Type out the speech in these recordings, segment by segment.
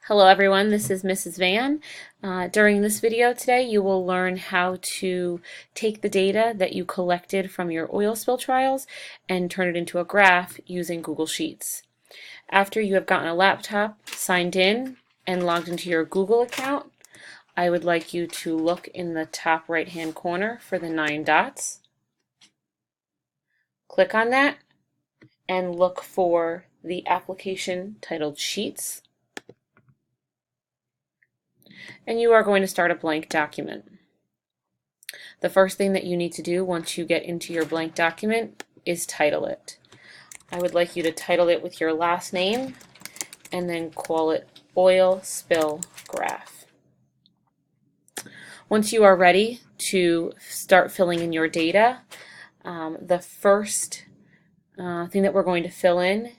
Hello everyone, this is Mrs. Van. During this video today you will learn how to take the data that you collected from your oil spill trials and turn it into a graph using Google Sheets. After you have gotten a laptop, signed in, and logged into your Google account, I would like you to look in the top right hand corner for the 9 dots. Click on that and look for the application titled Sheets. And you are going to start a blank document. The first thing that you need to do once you get into your blank document is title it. I would like you to title it with your last name and then call it Oil Spill Graph. Once you are ready to start filling in your data, the first thing that we're going to fill in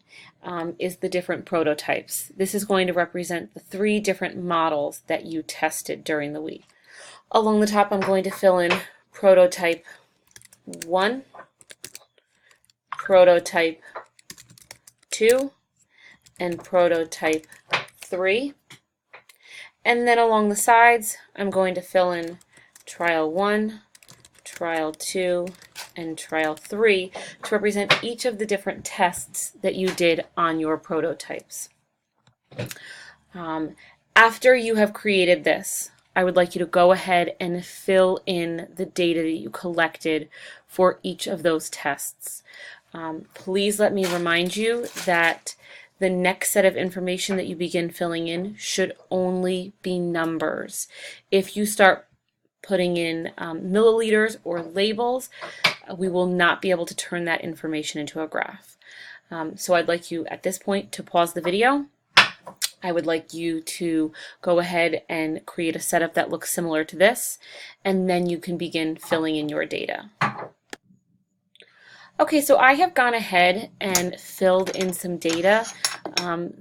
is the different prototypes. This is going to represent the 3 different models that you tested during the week. Along the top, I'm going to fill in prototype 1, prototype 2, and prototype 3. And then along the sides, I'm going to fill in trial 1, trial 2, and trial 3 to represent each of the different tests that you did on your prototypes. After you have created this, I would like you to go ahead and fill in the data that you collected for each of those tests. Please let me remind you that the next set of information that you begin filling in should only be numbers. If you start putting in milliliters or labels, we will not be able to turn that information into a graph. So I'd like you at this point to pause the video. I would like you to go ahead and create a setup that looks similar to this, and then you can begin filling in your data. Okay, so I have gone ahead and filled in some data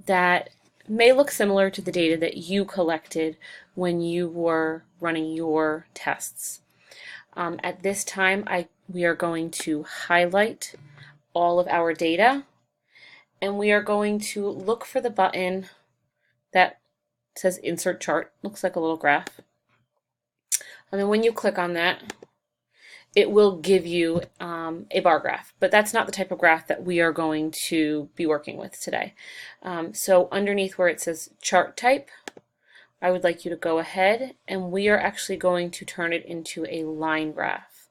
that may look similar to the data that you collected when you were running your tests. At this time, we are going to highlight all of our data, and we are going to look for the button that says Insert Chart. Looks like a little graph. And then when you click on that, it will give you a bar graph, but that's not the type of graph that we are going to be working with today. So underneath where it says Chart Type, I would like you to go ahead and we are actually going to turn it into a line graph.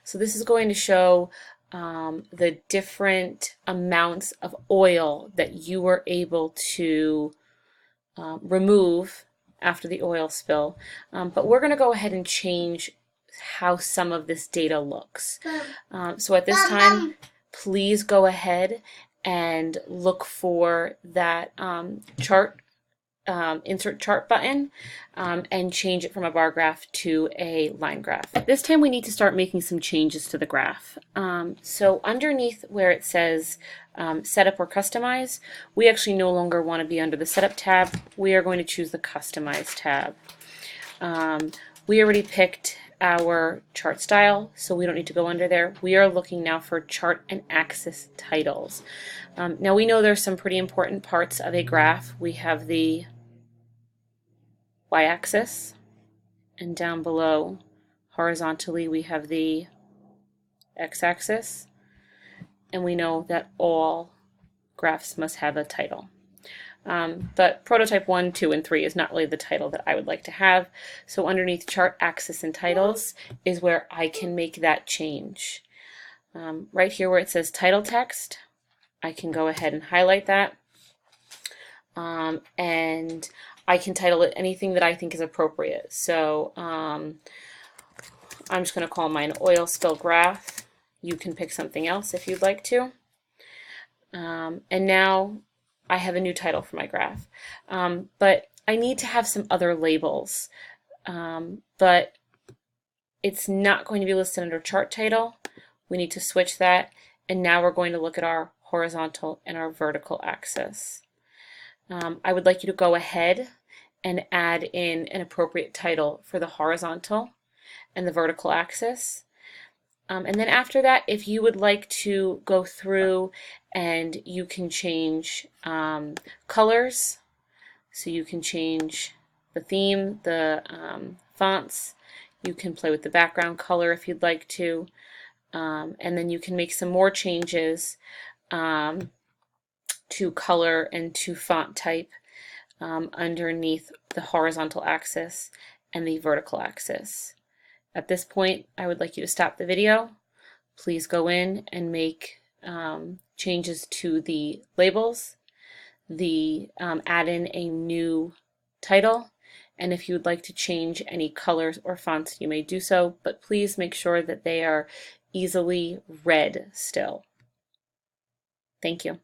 So this is going to show the different amounts of oil that you were able to remove after the oil spill. But we're going to go ahead and change how some of this data looks. So at this time, please go ahead and look for that Insert Chart button and change it from a bar graph to a line graph. This time we need to start making some changes to the graph. So underneath where it says Setup or Customize, we actually no longer want to be under the Setup tab. We are going to choose the Customize tab. We already picked our chart style, so we don't need to go under there. We are looking now for chart and axis titles. Now we know there's some pretty important parts of a graph. We have the y-axis, and down below horizontally we have the x-axis, and we know that all graphs must have a title. But prototype 1, 2, and 3 is not really the title that I would like to have. So underneath chart, axis, and titles is where I can make that change. Right here where it says title text, I can go ahead and highlight that. And I can title it anything that I think is appropriate. So I'm just going to call mine Oil Spill Graph. You can pick something else if you'd like to. And now I have a new title for my graph, but I need to have some other labels, but it's not going to be listed under chart title. We need to switch that, and now we're going to look at our horizontal and our vertical axis. I would like you to go ahead and add in an appropriate title for the horizontal and the vertical axis. And then after that, if you would like to go through and you can change colors So you can change the theme, the fonts, you can play with the background color if you'd like to, and then you can make some more changes to color and to font type underneath the horizontal axis and the vertical axis. At this point, I would like you to stop the video. Please go in and make changes to the labels, add in a new title, and if you would like to change any colors or fonts, you may do so, but please make sure that they are easily read still. Thank you.